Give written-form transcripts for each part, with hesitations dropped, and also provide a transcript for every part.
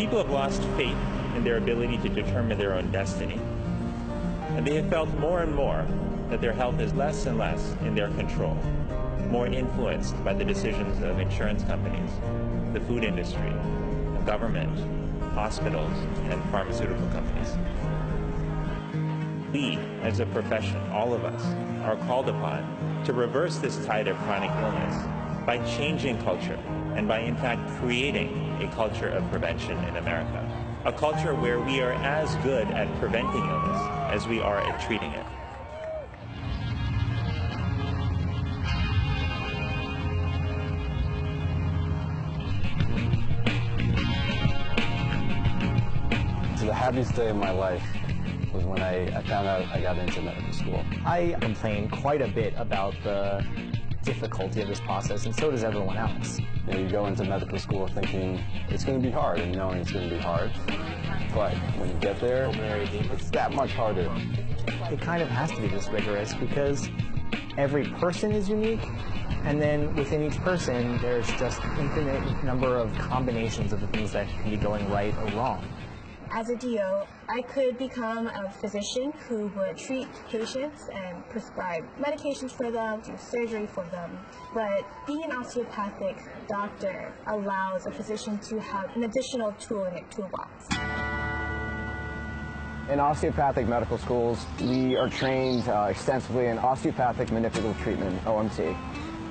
People have lost faith in their ability to determine their own destiny, and they have felt more and more that their health is less and less in their control, more influenced by the decisions of insurance companies, the food industry, the government, hospitals, and pharmaceutical companies. We, as a profession, all of us, are called upon to reverse this tide of chronic illness by changing culture and by, in fact, creating a culture of prevention in America. A culture where we are as good at preventing illness as we are at treating it. So the happiest day of my life was when I found out I got into medical school. I complain quite a bit about the difficulty of this process, and so does everyone else. You know, you go into medical school thinking it's going to be hard and knowing it's going to be hard, but when you get there, it's that much harder. It kind of has to be this rigorous because every person is unique, and then within each person there's just infinite number of combinations of the things that can be going right or wrong. As a DO, I could become a physician who would treat patients and prescribe medications for them, do surgery for them. But being an osteopathic doctor allows a physician to have an additional tool in their toolbox. In osteopathic medical schools, we are trained extensively in osteopathic manipulative treatment, OMT.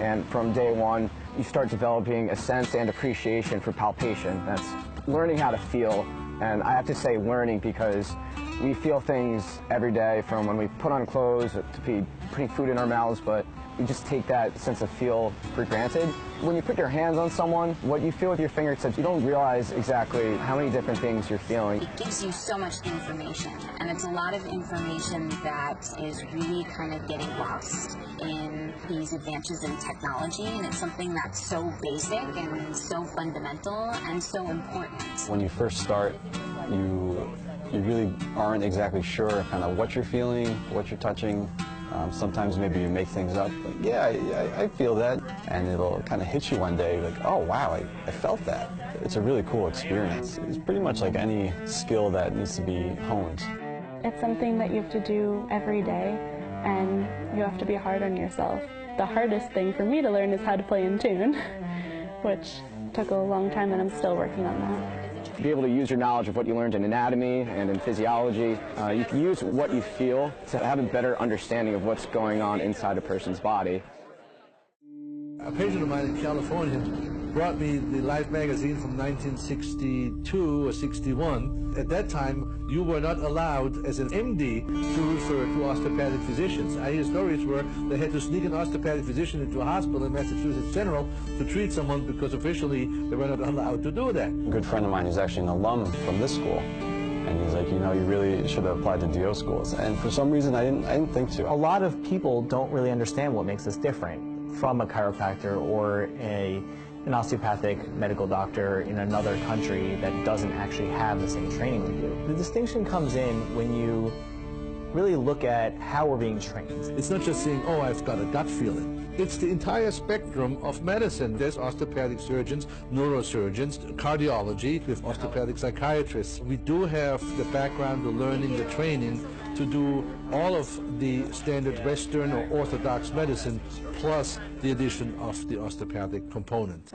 And from day one, you start developing a sense and appreciation for palpation. That's learning how to feel. And I have to say learning because we feel things every day, from when we put on clothes to putting food in our mouths, but we just take that sense of feel for granted. When you put your hands on someone, what you feel with your fingertips, you don't realize exactly how many different things you're feeling. It gives you so much information, and it's a lot of information that is really kind of getting lost in these advances in technology, and it's something that's so basic and so fundamental and so important. When you first start, you really aren't exactly sure kind of what you're feeling, what you're touching. Sometimes maybe you make things up, like, yeah, I feel that, and it'll kind of hit you one day, like, oh wow, I felt that. It's a really cool experience. It's pretty much like any skill that needs to be honed. It's something that you have to do every day, and you have to be hard on yourself. The hardest thing for me to learn is how to play in tune, which took a long time, and I'm still working on that. To be able to use your knowledge of what you learned in anatomy and in physiology, you can use what you feel to have a better understanding of what's going on inside a person's body. A patient of mine in California brought me the Life magazine from 1962 or 61. At that time, you were not allowed as an MD to refer to osteopathic physicians. I hear stories where they had to sneak an osteopathic physician into a hospital in Massachusetts General to treat someone because officially they were not allowed to do that. A good friend of mine who's actually an alum from this school, and he's like, you know, you really should have applied to DO schools. And for some reason, I didn't think to. A lot of people don't really understand what makes us different from a chiropractor or an osteopathic medical doctor in another country that doesn't actually have the same training we do. The distinction comes in when you really look at how we're being trained. It's not just saying, oh, I've got a gut feeling. It's the entire spectrum of medicine. There's osteopathic surgeons, neurosurgeons, cardiology, with osteopathic psychiatrists. We do have the background, the learning, the training to do all of the standard Western or Orthodox medicine, plus the addition of the osteopathic component.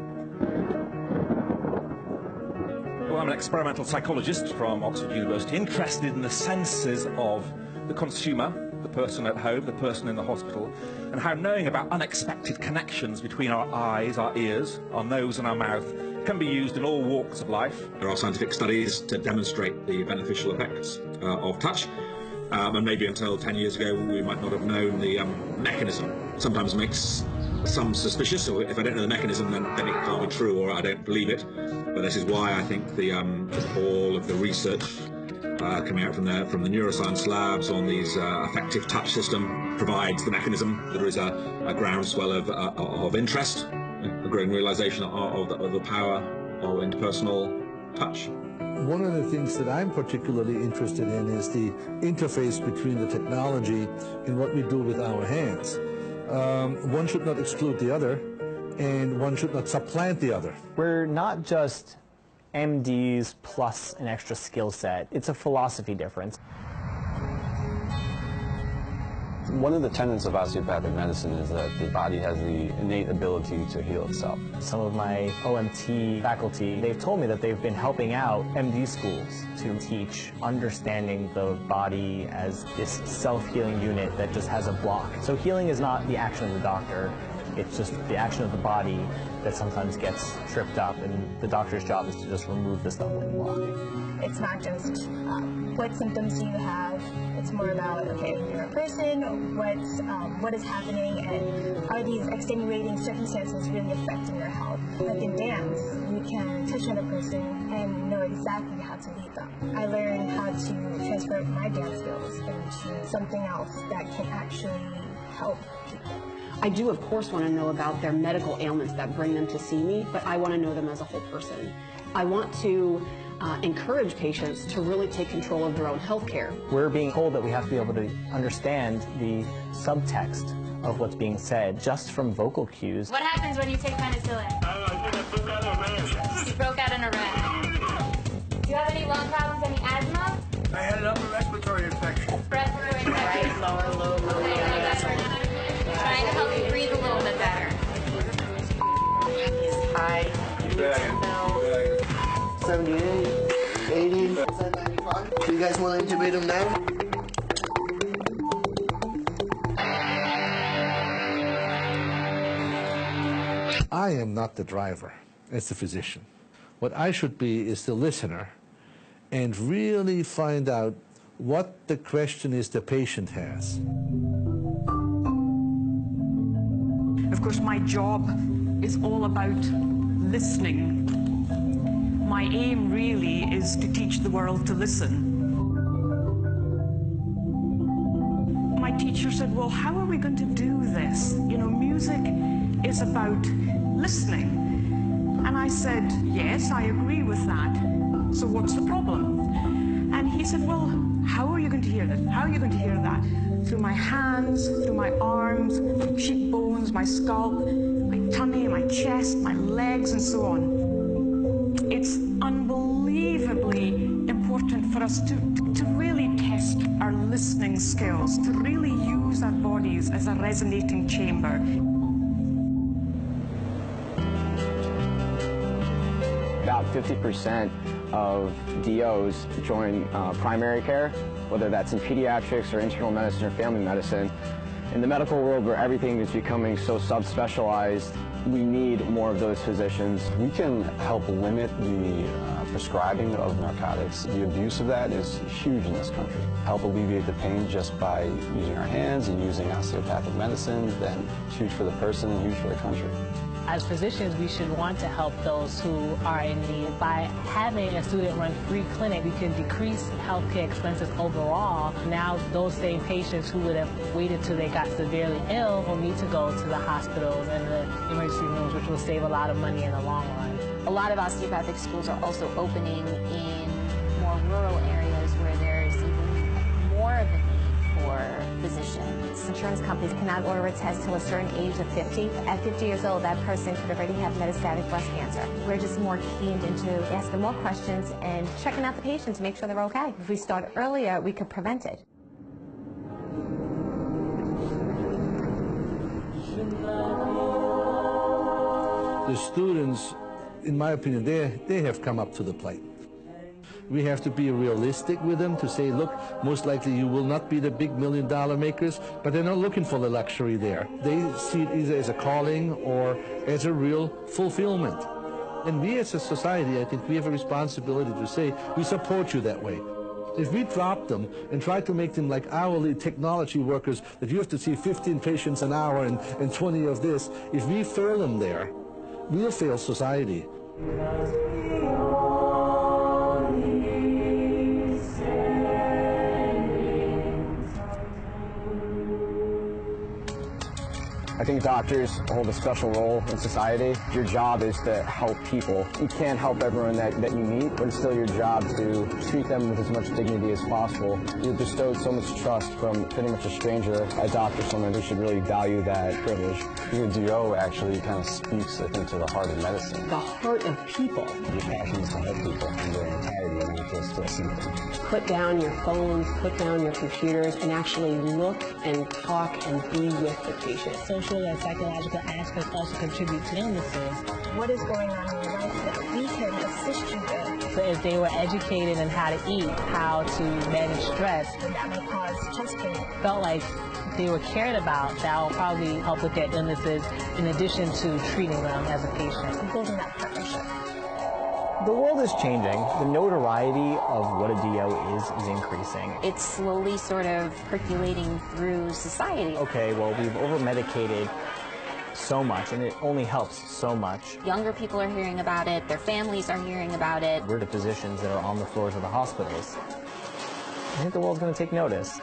Well, I'm an experimental psychologist from Oxford University, interested in the senses of the consumer, the person at home, the person in the hospital, and how knowing about unexpected connections between our eyes, our ears, our nose and our mouth can be used in all walks of life. There are scientific studies to demonstrate the beneficial effects of touch. And maybe until 10 years ago we might not have known the mechanism. Sometimes makes some suspicious, so if I don't know the mechanism then it can't be true or I don't believe it. But this is why I think all of the research coming out from the neuroscience labs on these affective touch system provides the mechanism. There is a groundswell of interest, a growing realization of the power of interpersonal touch. One of the things that I'm particularly interested in is the interface between the technology and what we do with our hands. One should not exclude the other, and one should not supplant the other. We're not just MDs plus an extra skill set. It's a philosophy difference. One of the tenets of osteopathic medicine is that the body has the innate ability to heal itself. Some of my OMT faculty, they've told me that they've been helping out MD schools to teach understanding the body as this self-healing unit that just has a block. So healing is not the action of the doctor, it's just the action of the body that sometimes gets tripped up, and the doctor's job is to just remove the stumbling block. It's not just what symptoms do you have, it's more about, okay, you're a person, what is happening, and are these extenuating circumstances really affecting your health? Like in dance, you can touch another person and know exactly how to lead them. I learned how to transfer my dance skills into something else that can actually help people. I do, of course, want to know about their medical ailments that bring them to see me, but I want to know them as a whole person. I want to encourage patients to really take control of their own health care. We're being told that we have to be able to understand the subtext of what's being said just from vocal cues. What happens when you take penicillin? You broke out in a rat. Do you have any lung problems, any asthma? I had an upper respiratory infection. Respiratory infection. Right, lower, low, low, Trying to help you breathe a little bit better. He's high. 78, 80, 95. Do you guys want to intubate him now? I am not the driver as the physician. What I should be is the listener and really find out what the question is the patient has. Of course, my job is all about listening. My aim really is to teach the world to listen. My teacher said, well, how are we going to do this? You know, music is about listening. And I said, yes, I agree with that. So what's the problem? And he said, well, how are you going to hear this? How are you going to hear that? Through my hands, through my arms, my cheekbones, my scalp, my tummy, my chest, my legs, and so on. It's unbelievably important for us to really test our listening skills, to really use our bodies as a resonating chamber. About 50% of DOs join primary care, whether that's in pediatrics or internal medicine or family medicine. In the medical world where everything is becoming so subspecialized, we need more of those physicians. We can help limit the prescribing of narcotics. The abuse of that is huge in this country. Help alleviate the pain just by using our hands and using osteopathic medicine, then huge for the person and huge for the country. As physicians, we should want to help those who are in need. By having a student-run free clinic, we can decrease healthcare expenses overall. Now, those same patients who would have waited till they got severely ill will need to go to the hospitals and the emergency rooms, which will save a lot of money in the long run. A lot of osteopathic schools are also opening in more rural areas where there's even more of a need for physicians. Insurance companies cannot order a test till a certain age of 50. At 50 years old, that person could already have metastatic breast cancer. We're just more keen into asking more questions and checking out the patient to make sure they're okay. If we start earlier, we could prevent it. The students, in my opinion, they have come up to the plate. We have to be realistic with them to say, look, most likely you will not be the big $1 million makers, but they're not looking for the luxury there. They see it either as a calling or as a real fulfillment. And we as a society, I think we have a responsibility to say, we support you that way. If we drop them and try to make them like hourly technology workers, that you have to see 15 patients an hour and 20 of this, if we fail them there, we'll fail society. A think doctors hold a special role in society. Your job is to help people. You can't help everyone that you meet, but it's still your job to treat them with as much dignity as possible. You're bestowed so much trust from pretty much a stranger. A doctor, someone who should really value that privilege. Your DO actually kind of speaks, I think, to the heart of medicine. The heart of people. Your passion is to help people in their entirety, not just a symptom. Put down your phones, put down your computers, and actually look and talk and be with the patient. Social and psychological aspects also contribute to illnesses. What is going on in your life that we can assist you with? So if they were educated in how to eat, how to manage stress, And that may cause chest pain. felt like they were cared about, that will probably help with their illnesses in addition to treating them as a patient. Building that partnership. The world is changing. The notoriety of what a DO is increasing. It's slowly sort of percolating through society. Okay, well, we've over-medicated so much, and it only helps so much. Younger people are hearing about it, their families are hearing about it. We're the physicians that are on the floors of the hospitals. I think the world's going to take notice.